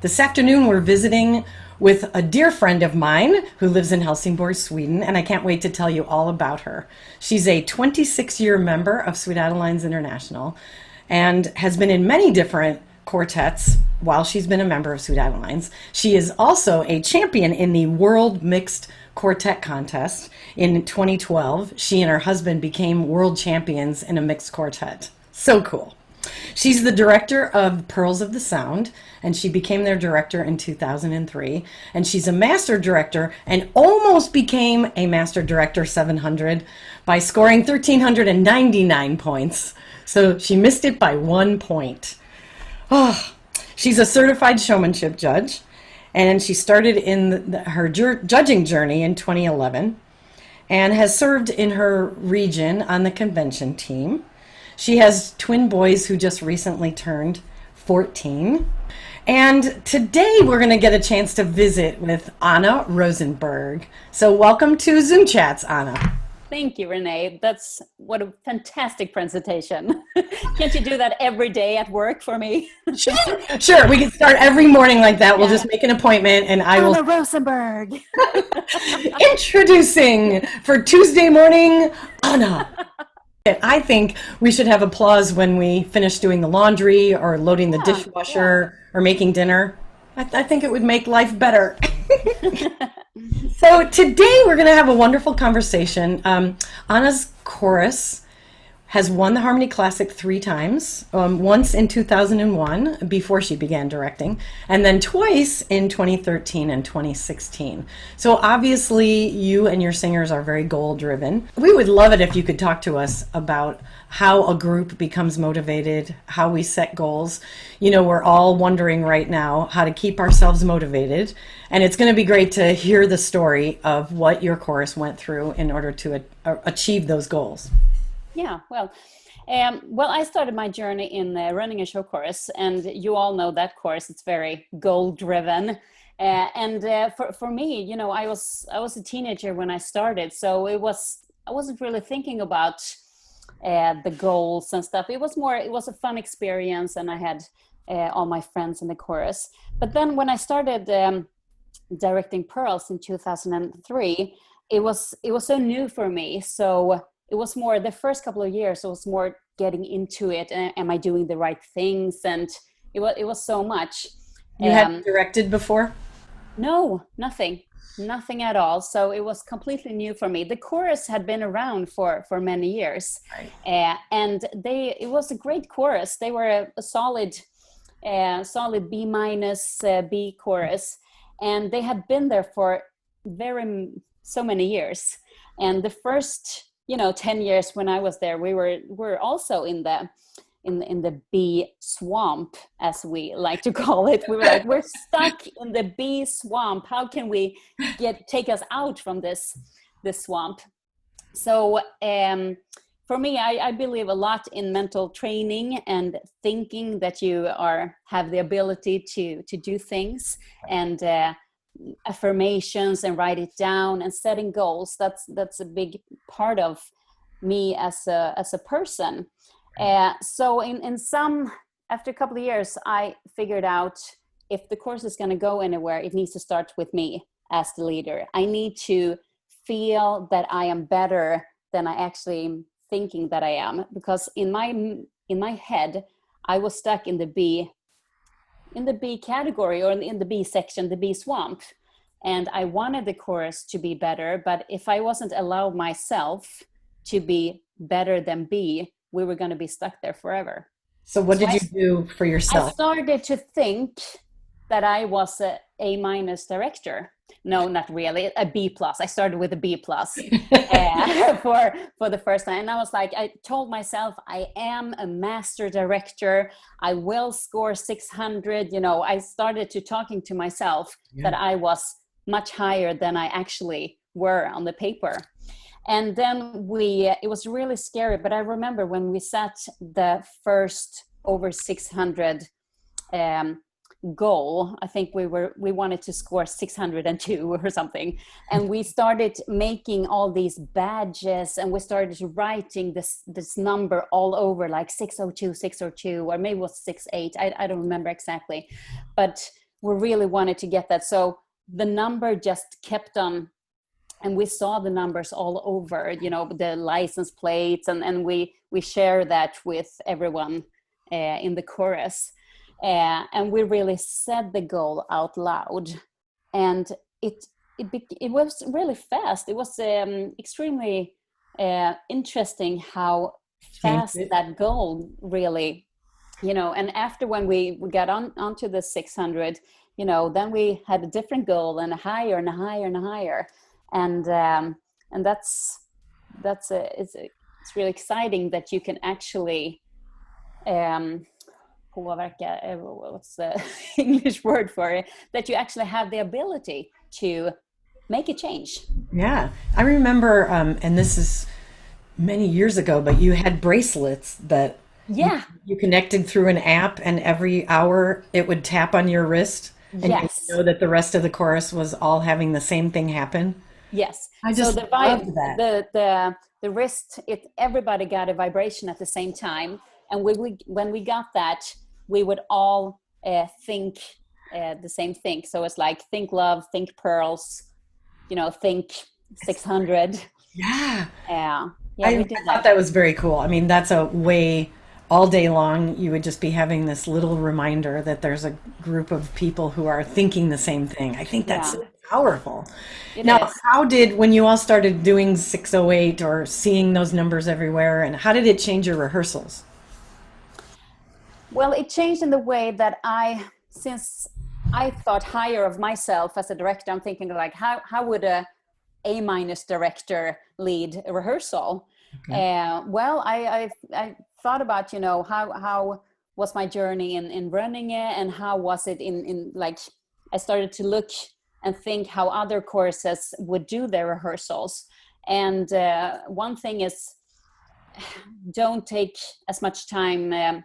This afternoon, we're visiting with a dear friend of mine who lives in Helsingborg, Sweden, and I can't wait to tell you all about her. She's a 26-year member of Sweet Adelines International and has been in many different quartets while she's been a member of Sweet Adelines. She is also a champion in the World Mixed Quartet Contest. In 2012, she and her husband became world champions in a mixed quartet. So cool. She's the director of Pearls of the Sound, and she became their director in 2003. And she's a master director and almost became a master director 700 by scoring 1,399 points. So she missed it by 1 point. Oh, she's a certified showmanship judge, and she started in her judging journey in 2011 and has served in her region on the convention team. She has twin boys who just recently turned 14. And today we're going to get a chance to visit with Anna Rosenberg. So welcome to ZoomChats, Anna. Thank you, Renee. What a fantastic presentation. Can't you do that every day at work for me? Sure. We can start every morning like that. We'll just make an appointment and I will. Anna Rosenberg. Introducing for Tuesday morning, Anna. I think we should have applause when we finish doing the laundry or loading the dishwasher or making dinner. I think it would make life better. So today we're going to have a wonderful conversation. Anna's chorus has won the Harmony Classic 3 times, once in 2001 before she began directing, and then twice in 2013 and 2016. So obviously you and your singers are very goal driven. We would love it if you could talk to us about how a group becomes motivated, how we set goals. You know, we're all wondering right now how to keep ourselves motivated, and it's going to be great to hear the story of what your chorus went through in order to achieve those goals. Yeah, well, I started my journey in running a show chorus, and you all know that chorus. It's very goal-driven, for me, you know, I was a teenager when I started, so I wasn't really thinking about the goals and stuff. It was a fun experience, and I had all my friends in the chorus. But then when I started directing Pearls in 2003, it was so new for me. So it was more, the first couple of years, it was more getting into it. Am I doing the right things? And it was so much. You hadn't directed before? No, nothing at all. So it was completely new for me. The chorus had been around for many years. Right. And it was a great chorus. They were a solid B minus B chorus. And they had been there for so many years. And the first 10 years when I was there, we were also in the bee swamp, as we like to call it. We were like, we're stuck in the bee swamp. How can we take us out from this swamp? So for me, I believe a lot in mental training and thinking that you have the ability to do things, and affirmations, and write it down, and setting goals. That's a big part of me as a person. So after a couple of years, I figured out if the course is going to go anywhere, it needs to start with me as the leader. I need to feel that I am better than I actually thinking that I am, because in my head, I was stuck in the B category, or in the B section, the B swamp. And I wanted the chorus to be better, but if I wasn't allowed myself to be better than B, we were going to be stuck there forever. So what did you do for yourself? I started to think that I was a A minus director. No, not really, a B plus. I started with a B plus for the first time. And I was like, I told myself, I am a master director. I will score 600. I started to talking to myself that I was much higher than I actually were on the paper. And then it was really scary. But I remember when we set the first over 600 goal, I think we wanted to score 602 or something, and we started making all these badges, and we started writing this number all over, like 602, or maybe it was 68. I don't remember exactly, but we really wanted to get that. So the number just kept on, and we saw the numbers all over, the license plates, and we share that with everyone in the chorus. And we really said the goal out loud, and it was really fast. It was extremely interesting how fast that goal really, and after when we got onto the 600, then we had a different goal, and a higher and a higher and a higher. And it's really exciting that you can actually what's the English word for it, that you actually have the ability to make a change. Yeah, I remember, and this is many years ago, but you had bracelets that you connected through an app, and every hour it would tap on your wrist, and Yes. you know that the rest of the chorus was all having the same thing happen. Yes. I just loved that. The wrist, everybody got a vibration at the same time, and when we got that, we would all think the same thing. So it's like, think love, think pearls, think 600. Yeah. I thought that was very cool. I mean, that's a way, all day long, you would just be having this little reminder that there's a group of people who are thinking the same thing. I think that's so powerful. Now, how did, when you all started doing 608 or seeing those numbers everywhere, and how did it change your rehearsals? Well, it changed in the way that since I thought higher of myself as a director, I'm thinking like, how would a minus director lead a rehearsal? Okay. Well, I thought about, how was my journey in running it, and how was it in like, I started to look and think how other courses would do their rehearsals. And one thing is, don't take as much time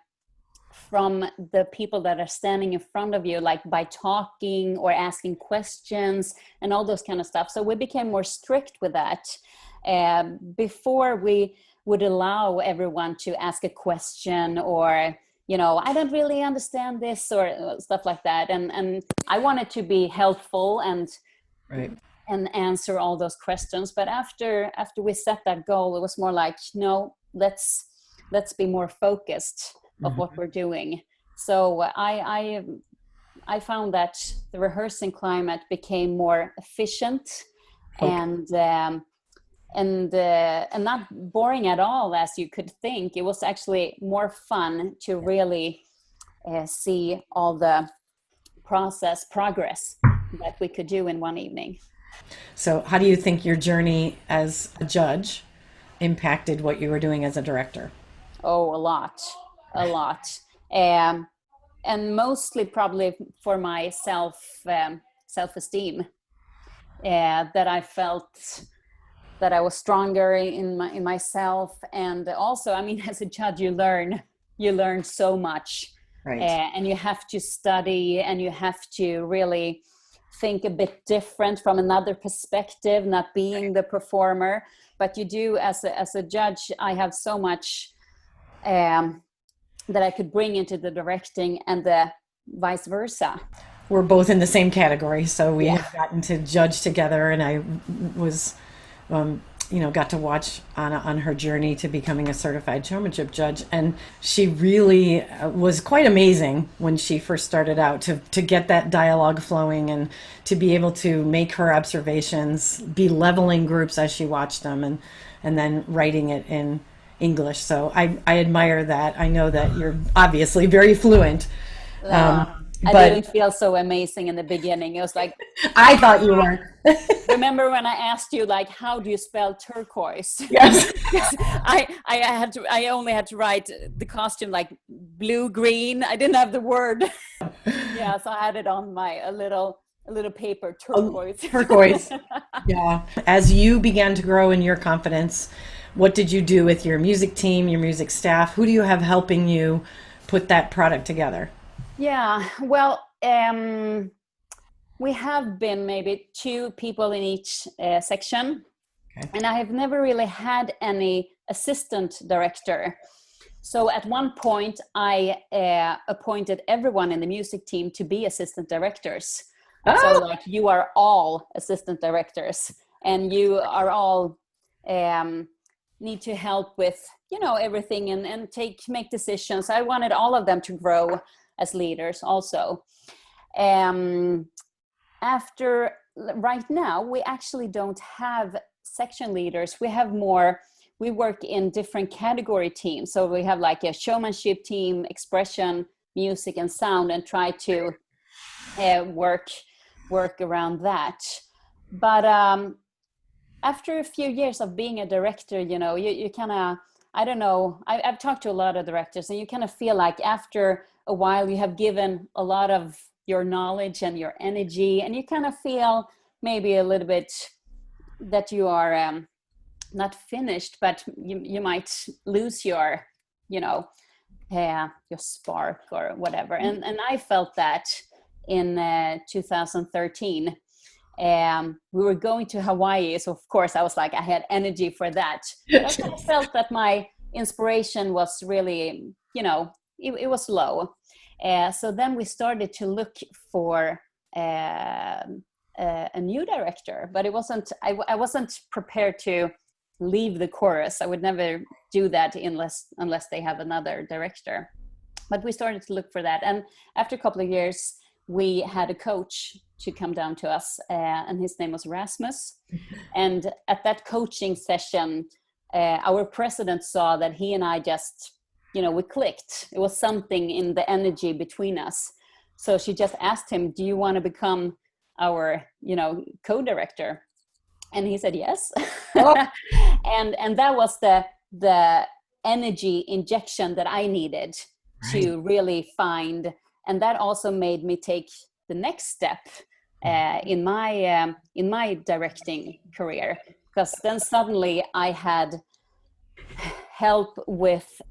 from the people that are standing in front of you, like by talking or asking questions and all those kind of stuff. So we became more strict with that. Before, we would allow everyone to ask a question, or I don't really understand this, or stuff like that. And I wanted to be helpful and answer all those questions. But after we set that goal, it was more like, no, let's be more focused of what we're doing. So I found that the rehearsing climate became more efficient and not boring at all, as you could think. It was actually more fun to really see all the progress that we could do in one evening. So how do you think your journey as a judge impacted what you were doing as a director? Oh, a lot. And mostly probably for my self-esteem, that I felt that I was stronger in myself. And also, I mean, as a judge, you learn so much, and you have to study, and you have to really think a bit different from another perspective, not being the performer. But you do, as a judge, I have so much that I could bring into the directing, and the vice versa. We're both in the same category, so we have gotten to judge together, and I was, got to watch Anna on her journey to becoming a certified showmanship judge, and she really was quite amazing when she first started out to get that dialogue flowing, and to be able to make her observations, be leveling groups as she watched them, and then writing it in English. So I admire that. I know that you're obviously very fluent. I didn't feel so amazing in the beginning. It was like, I thought you were. Remember when I asked you, like, how do you spell turquoise? Yes. I only had to write the costume like blue, green. I didn't have the word. Yeah, so I had it on a little paper, turquoise. Turquoise. Yeah. As you began to grow in your confidence, what did you do with your music team, your music staff? Who do you have helping you put that product together? Yeah, well, we have been maybe 2 people in each section. Okay. And I have never really had any assistant director. So at one point, I appointed everyone in the music team to be assistant directors. Oh. So like, you are all assistant directors, and you are all need to help with, you know, everything, and make decisions. I wanted all of them to grow as leaders also. After right now, we actually don't have section leaders. We have more. We work in different category teams. So we have like a showmanship team, expression, music, and sound, and try to work around that. But after a few years of being a director, you know, you kind of, I don't know, I've talked to a lot of directors, and you kind of feel like after a while you have given a lot of your knowledge and your energy, and you kind of feel maybe a little bit that you are not finished, but you might lose your, you know, your spark or whatever. And I felt that in 2013. We were going to Hawaii, so of course I was like, I had energy for that. But I felt that my inspiration was really, you know, it was low. So then we started to look for a new director, but it wasn't. I wasn't prepared to leave the chorus. I would never do that unless they have another director. But we started to look for that, and after a couple of years, we had a coach to come down to us, and his name was Rasmus. And at that coaching session, our president saw that he and I just, you know, we clicked. It was something in the energy between us. So she just asked him, "Do you want to become our, you know, co-director?" And he said yes. Oh. and that was the energy injection that I needed to really find. And that also made me take the next step in my directing career, because then suddenly I had help with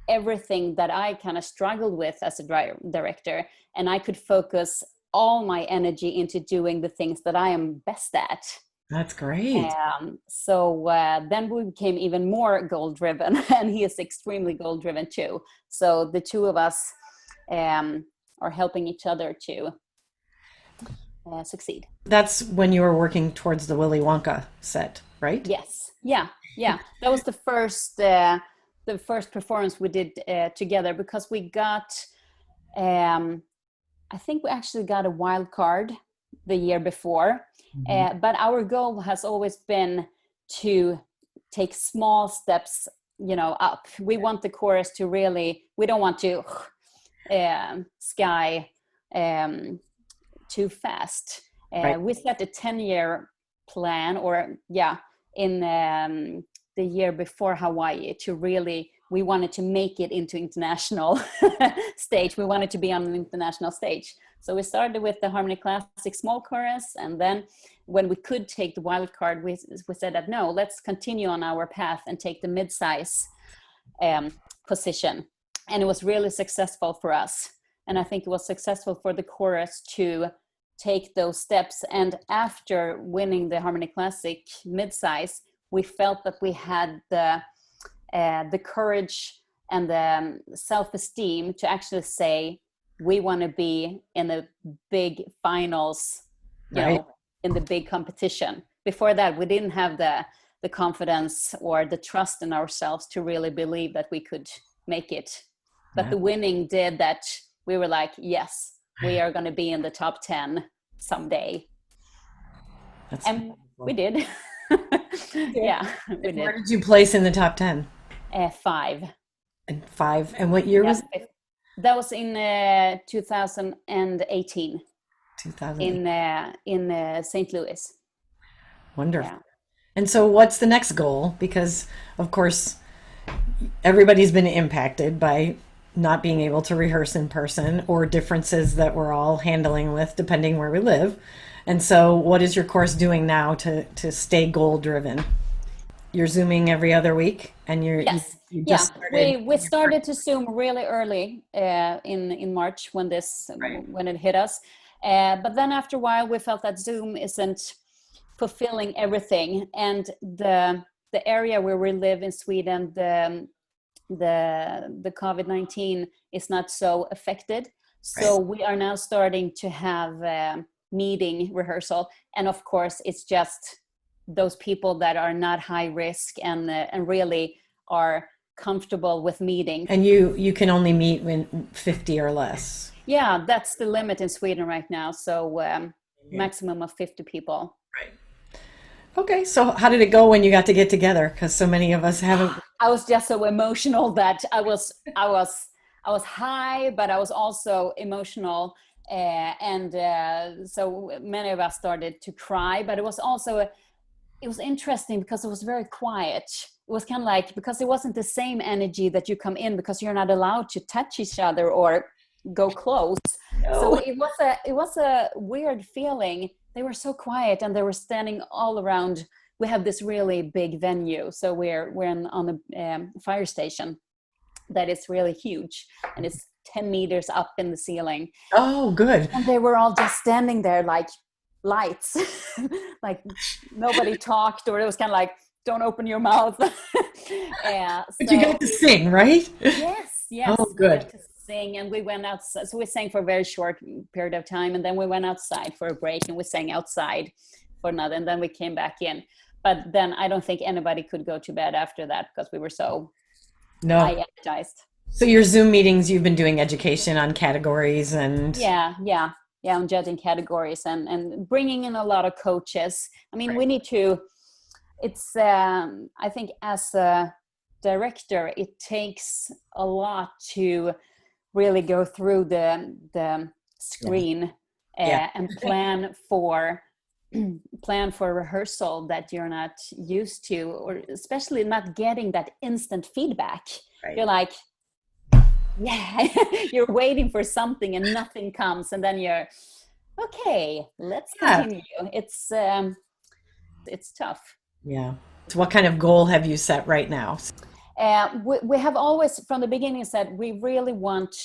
everything that I kind of struggled with as a director, and I could focus all my energy into doing the things that I am best at. That's great. So then we became even more goal-driven, and he is extremely goal-driven too. So the two of us are helping each other to succeed. That's when you were working towards the Willy Wonka set, right? Yes. Yeah. That was the first performance we did together, because we got, I think we actually got a wild card the year before. Mm-hmm. But our goal has always been to take small steps, you know, up. We want the chorus to really, we don't want to sky too fast. Right. We set a 10-year plan, or in the year before Hawaii, to really, we wanted to make it into international stage. We wanted to be on an international stage. So we started with the Harmony Classic small chorus, and then when we could take the wild card, we said that no, let's continue on our path and take the mid-size position. And it was really successful for us. And I think it was successful for the chorus to take those steps. And after winning the Harmony Classic mid-size, we felt that we had the courage and the self-esteem to actually say, we want to be in the big finals, you know, in the big competition. Before that, we didn't have the confidence or the trust in ourselves to really believe that we could make it. But the winning did that. We were like, yes, we are going to be in the top 10 someday. And we did. Yeah, we did. Where did you place in the top 10? 5. And 5. And what year was it? That was in 2018. 2018. In St. Louis. Wonderful. Yeah. And so what's the next goal? Because, of course, everybody's been impacted by not being able to rehearse in person, or differences that we're all handling with depending where we live. And so what is your course doing now to stay goal driven? You're Zooming every other week, and yes. We started to Zoom really early in March when it hit us. But then after a while, we felt that Zoom isn't fulfilling everything. And the area where we live in Sweden, the COVID-19 is not so affected. So Right. we are now starting to have meeting rehearsal, and of course it's just those people that are not high risk and really are comfortable with meeting. And you can only meet when 50 or less. Yeah, that's the limit in Sweden right now. So Yeah. maximum of 50 people. Right. Okay, so how did it go when you got to get together? Because so many of us haven't. I was just so emotional that I was high, but I was also emotional, and so many of us started to cry. But it was interesting because it was very quiet. It was kind of like, because it wasn't the same energy that you come in, because you're not allowed to touch each other or go close. So No. it was a weird feeling. They were so quiet and they were standing all around. We have this really big venue, so on a fire station that is really huge, and it's 10 meters up in the ceiling, Oh, good. and they were all just standing there like lights. Like nobody talked, or it was kind of like, don't open your mouth. Yeah, But you so got to sing, right? yes, Oh, we got good. to sing, and we went outside. So we sang for a very short period of time, and then we went outside for a break, and we sang outside for another, and then we came back in. But then I don't think anybody could go to bed after that because we were so high No. energized. So your Zoom meetings, you've been doing education on categories and Yeah, on judging categories, and bringing in a lot of coaches. I mean, right, we need to. It's I think as a director, it takes a lot to really go through the yeah, screen yeah, and plan for rehearsal that you're not used to, or especially not getting that instant feedback. You're right. like, yeah, you're waiting for something and nothing comes, and then you're okay, let's Yeah, continue. It's tough. yeah. So what kind of goal have you set right now? We have always from the beginning said we really want,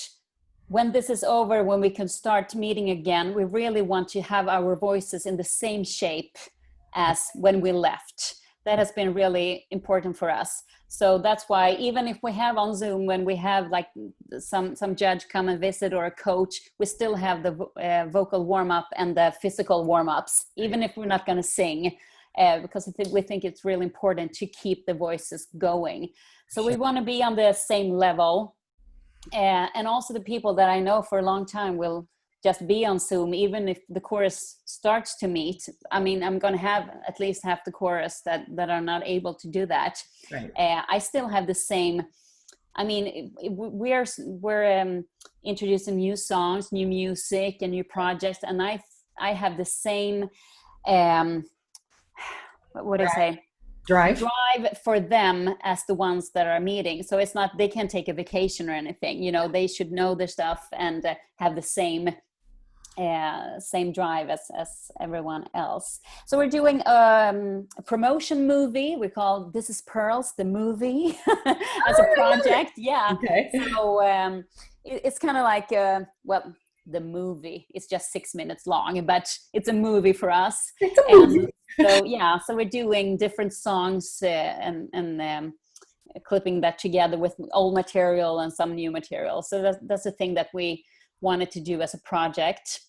when this is over, when we can start meeting again, we really want to have our voices in the same shape as when we left. That has been really important for us. So that's why even if we have on Zoom, when we have like some judge come and visit or a coach, we still have the vocal warm-up and the physical warm-ups, even if we're not going to sing, because we think it's really important to keep the voices going. So we Sure. want to be on the same level. And also the people that I know for a long time will just be on Zoom, even if the chorus starts to meet. I mean, I'm going to have at least half the chorus that are not able to do that. Right. I still have the same. I mean, we're introducing new songs, new music, and new projects, and I have the same. What do you say? Drive. Drive for them as the ones that are meeting. So it's not, they can't take a vacation or anything, they should know their stuff and have the same drive as everyone else. So we're doing a promotion movie we call This Is Pearls the movie as a project. Yeah, Okay. so it's kind of like well, the movie is just 6 minutes long, but it's a movie for us. It's a And movie. so yeah, so we're doing different songs and clipping that together with old material and some new material. So that's the thing that we wanted to do as a project.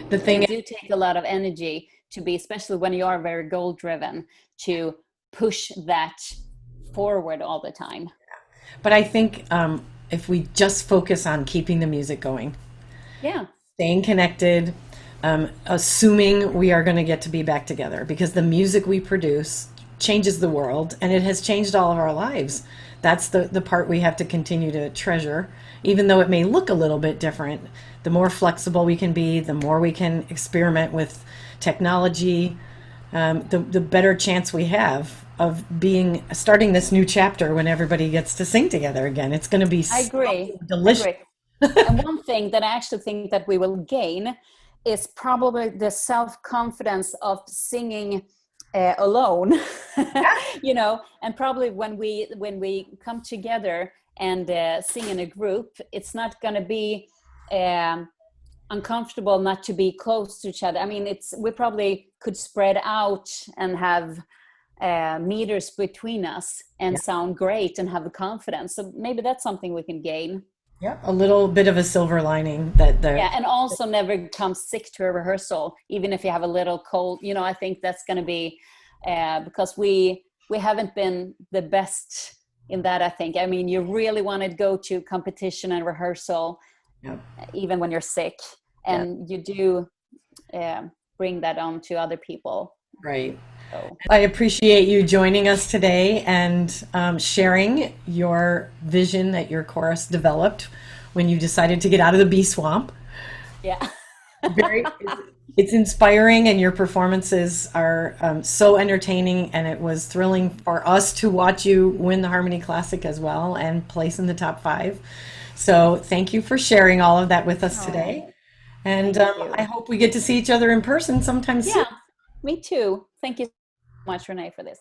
The And thing it is, do take a lot of energy to be, especially when you are very goal driven, to push that forward all the time. but I think if we just focus on keeping the music going, Yeah, staying connected, assuming we are going to get to be back together, because the music we produce changes the world and it has changed all of our lives. That's the part we have to continue to treasure, even though it may look a little bit different. The more flexible we can be, the more we can experiment with technology, the better chance we have of starting this new chapter when everybody gets to sing together again. It's going to be I so agree. I delicious. agree. And one thing that I actually think that we will gain is probably the self-confidence of singing alone. And probably when we come together and sing in a group, it's not going to be uncomfortable not to be close to each other. I mean, we probably could spread out and have meters between us and Yeah. sound great and have the confidence. So maybe that's something we can gain. Yeah. A little bit of a silver lining that the Yeah, and also never come sick to a rehearsal, even if you have a little cold. I think that's going to be because we haven't been the best in that. I think. I mean, you really want to go to competition and rehearsal, yeah. even when you're sick, Yeah. and you do bring that on to other people. Right. So I appreciate you joining us today and sharing your vision that your chorus developed when you decided to get out of the bee swamp. yeah. Very, it's inspiring, and your performances are so entertaining. And it was thrilling for us to watch you win the Harmony Classic as well and place in the top 5. So thank you for sharing all of that with us today. And Thank you. I hope we get to see each other in person sometime soon. Yeah, me too. Thank you so much, Renee, for this.